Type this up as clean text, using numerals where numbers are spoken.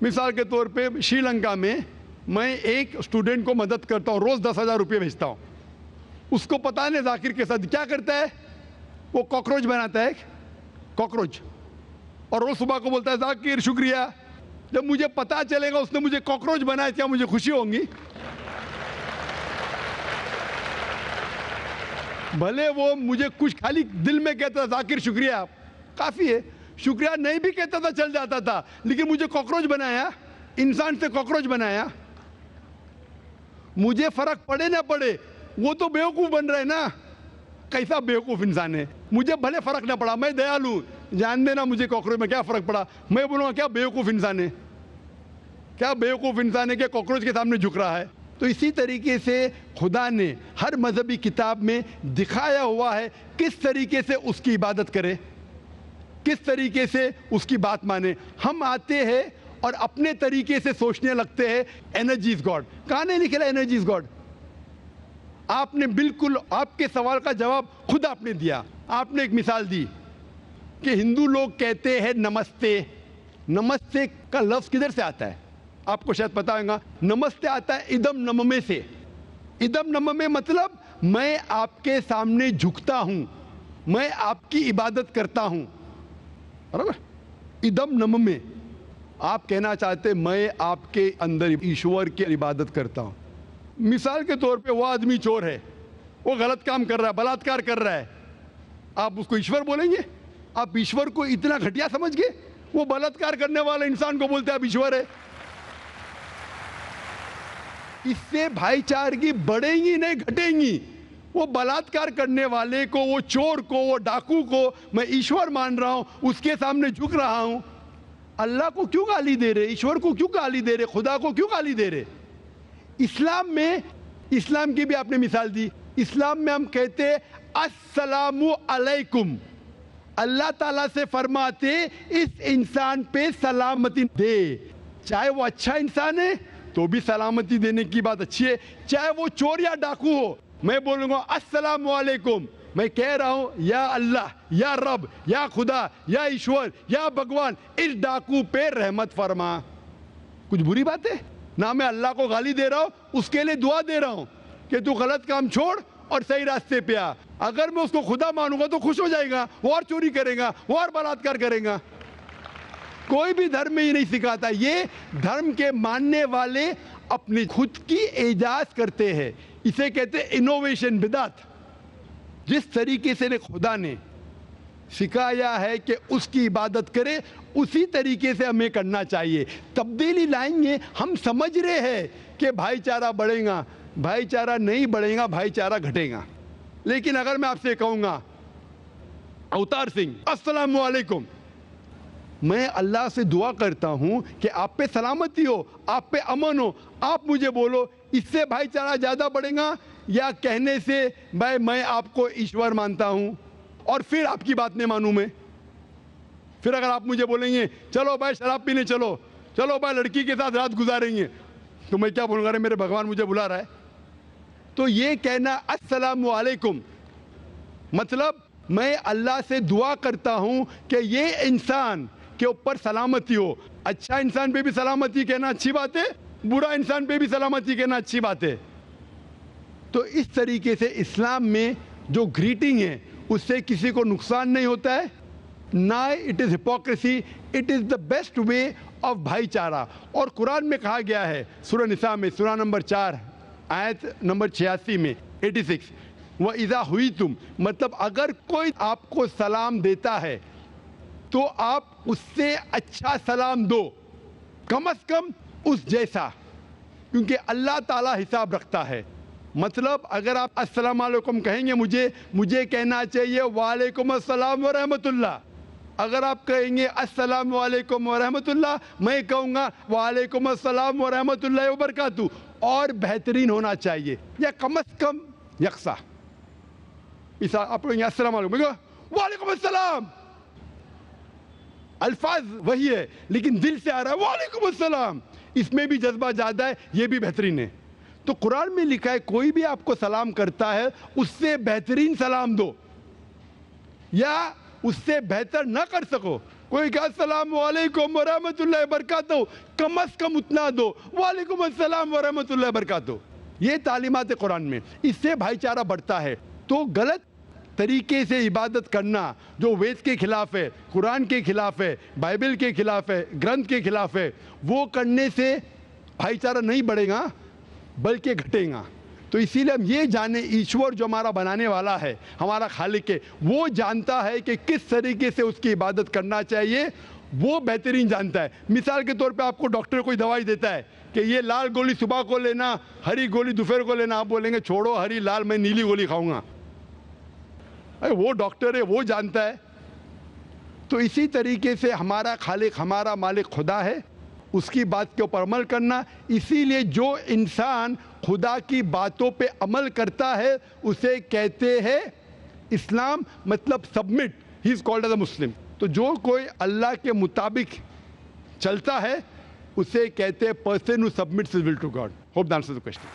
مثال کے طور پہ شری لنکا میں میں ایک اسٹوڈنٹ کو مدد کرتا ہوں, روز 10,000 روپے بھیجتا ہوں. اس کو پتا نہیں ذاکر کے ساتھ کیا کرتا ہے, وہ کاکروچ بناتا ہے, کاکروچ, اور روز صبح کو بولتا ہے ذاکر شکریہ. جب مجھے پتا چلے گا اس نے مجھے کاکروچ بنایا, کیا مجھے خوشی ہوں گی؟ بھلے وہ مجھے کچھ خالی دل میں کہتا تھا ذاکر شکریہ کافی ہے, شکریہ نہیں بھی کہتا تھا چل جاتا تھا, لیکن مجھے کاکروچ بنایا, انسان سے کاکروچ بنایا. مجھے فرق پڑے نہ پڑے, وہ تو بیوقوف بن رہے نا. کیسا بیوقوف انسان ہے. مجھے بھلے فرق نہ پڑا, میں دیالو, جان دینا مجھے کاکروچ میں کیا فرق پڑا. میں بولوں گا کیا بیوقوف انسان ہے, کیا بیوقوف انسان ہے کہ کاکروچ کے سامنے جھک رہا ہے. تو اسی طریقے سے خدا نے ہر مذہبی کتاب میں دکھایا ہوا ہے کس طریقے سے اس کی عبادت کرے, کس طریقے سے اس کی بات مانے. ہم آتے ہیں اور اپنے طریقے سے سوچنے لگتے ہیں انرجی از گاڈ. کہاں نہیں لکھا انرجی از گاڈ؟ آپ نے بالکل آپ کے سوال کا جواب خود آپ نے دیا. آپ نے ایک مثال دی کہ ہندو لوگ کہتے ہیں نمستے. نمستے کا لفظ کدھر سے آتا ہے آپ کو شاید پتا ہوگا. نمستے آتا ہے ادم نممے سے. ادم نممے مطلب میں آپ کے سامنے جھکتا ہوں, میں آپ کی عبادت کرتا ہوں, برابر. ادم نممے, آپ کہنا چاہتے میں آپ کے اندر ایشور کی عبادت کرتا ہوں. مثال کے طور پہ وہ آدمی چور ہے, وہ غلط کام کر رہا ہے, بلاತ್ಕಾರ کر رہا ہے, آپ اس کو ایشور بولیں گے؟ آپ ایشور کو اتنا گھٹیا سمجھ گئے؟ وہ بلاತ್ಕಾರ کرنے والے انسان کو بولتے ہیں آپ ایشور ہے. اس سے بھائی چارگی بڑھیں گی نہیں گھٹیں گی. وہ بلاತ್ಕಾರ کرنے والے کو, وہ چور کو, وہ ڈاکو کو میں ایشور مان رہا ہوں, اس کے سامنے جھک رہا ہوں. اللہ کو کیوں گالی دے رہے, ایشور کو کیوں گالی دے رہے, خدا کو کیوں گالی دے رہے؟ اسلام میں, اسلام کی بھی آپ نے مثال دی, اسلام میں ہم کہتے السلام علیکم. اللہ تعالیٰ سے فرماتے اس انسان پہ سلامتی دے. چاہے وہ اچھا انسان ہے تو بھی سلامتی دینے کی بات اچھی ہے, چاہے وہ چور یا ڈاکو ہو. میں بولوں گا السلام علیکم, میں کہہ رہا ہوں یا اللہ, یا رب, یا خدا, یا ایشور, یا بھگوان اس ڈاکو پہ رحمت فرما. کچھ بری بات ہے؟ نہ میں اللہ کو گالی دے رہا ہوں, اس کے لیے دعا دے رہا ہوں کہ تو غلط کام چھوڑ اور صحیح راستے پہ آ. اگر میں اس کو خدا مانوں گا تو خوش ہو جائے گا, وہ اور چوری کرے گا, وہ اور بلاತ್ಕಾರ کرے گا. کوئی بھی دھرم میں ہی نہیں سکھاتا. یہ دھرم کے ماننے والے اپنی خود کی ایجاد کرتے ہیں, اسے کہتے ہیں انوویشن, بدعت. جس طریقے سے خدا نے سکھایا ہے کہ اس کی عبادت کرے اسی طریقے سے ہمیں کرنا چاہیے. تبدیلی لائیں گے. ہم سمجھ رہے ہیں کہ بھائی چارہ بڑھے گا, بھائی چارہ نہیں بڑھے گا, بھائی چارہ گھٹے گا. لیکن اگر میں آپ سے کہوں گا اوتار سنگھ السلام علیکم, میں اللہ سے دعا کرتا ہوں کہ آپ پہ سلامتی ہو, آپ پہ امن ہو, آپ مجھے بولو اس سے بھائی چارہ زیادہ بڑھے گا یا کہنے سے بھائی میں آپ کو ایشور مانتا ہوں اور پھر آپ کی بات نہیں مانوں میں؟ پھر اگر آپ مجھے بولیں گے چلو بھائی شراب پینے چلو, چلو بھائی لڑکی کے ساتھ رات گزاریں گے, تو میں کیا بولوں گا, میرے بھگوان مجھے بلا رہا ہے. تو یہ کہنا السلام علیکم مطلب میں اللہ سے دعا کرتا ہوں کہ یہ انسان کے اوپر سلامتی ہو. اچھا انسان پہ بھی سلامتی کہنا اچھی بات ہے, برا انسان پہ بھی سلامتی کہنا اچھی بات ہے. تو اس طریقے سے اسلام میں جو گریٹنگ ہے اس سے کسی کو نقصان نہیں ہوتا ہے, نہ it is hypocrisy, it is the best way of بھائی چارہ. اور قرآن میں کہا گیا ہے سورہ نساء میں, سورہ نمبر 4 آیت نمبر 86 میں 86, وَإِذَا هُوِيتُمْ مطلب اگر کوئی آپ کو سلام دیتا ہے تو آپ اس سے اچھا سلام دو, کم از کم اس جیسا, کیونکہ اللہ تعالیٰ حساب رکھتا ہے. مطلب اگر آپ السلام علیکم کہیں گے مجھے کہنا چاہیے وعلیکم السلام ورحمۃ اللہ. اگر آپ کہیں گے السلام علیکم ورحمۃ اللہ, میں کہوں گا وعلیکم السلام ورحمۃ اللہ وبرکاتہ, اور بہترین ہونا چاہیے یا کم از کم یکساں. آپ کہیں گے السلام علیکم, میں کہوں وعلیکم السلام, الفاظ وہی ہے لیکن دل سے آ رہا ہے وعلیکم السلام, اس میں بھی جذبہ زیادہ ہے, یہ بھی بہترین ہے. تو قرآن میں لکھا ہے کوئی بھی آپ کو سلام کرتا ہے اس سے بہترین سلام دو, یا اس سے بہتر نہ کر سکو کوئی کہا السلام علیکم ورحمۃ اللہ وبرکاتہ، کم از کم اتنا دو، وعلیکم السلام ورحمۃ اللہ وبرکاتہ. یہ تعلیمات قرآن میں، اس سے بھائی چارہ بڑھتا ہے. تو غلط طریقے سے عبادت کرنا جو وید کے خلاف ہے، قرآن کے خلاف ہے، بائبل کے خلاف ہے، گرنتھ کے خلاف ہے، وہ کرنے سے بھائی چارہ نہیں بڑھے گا بلکہ گھٹے گا. تو اسی لیے ہم یہ جانیں، ایشور جو ہمارا بنانے والا ہے، ہمارا خالق ہے، وہ جانتا ہے کہ کس طریقے سے اس کی عبادت کرنا چاہیے، وہ بہترین جانتا ہے. مثال کے طور پہ آپ کو ڈاکٹر کوئی دوائی دیتا ہے کہ یہ لال گولی صبح کو لینا، ہری گولی دوپہر کو لینا، آپ بولیں گے چھوڑو ہری لال، میں نیلی گولی کھاؤں گا. وہ ڈاکٹر ہے، وہ جانتا ہے. تو اسی طریقے سے ہمارا خالق، ہمارا مالک خدا ہے، اس کی بات کے اوپر عمل کرنا. اسی لیے جو انسان خدا کی باتوں پہ عمل کرتا ہے اسے کہتے ہیں اسلام، مطلب submit. He is called as a Muslim. تو جو کوئی اللہ کے مطابق چلتا ہے اسے کہتے ہیں person who submits his will to God. Hope that answers the question.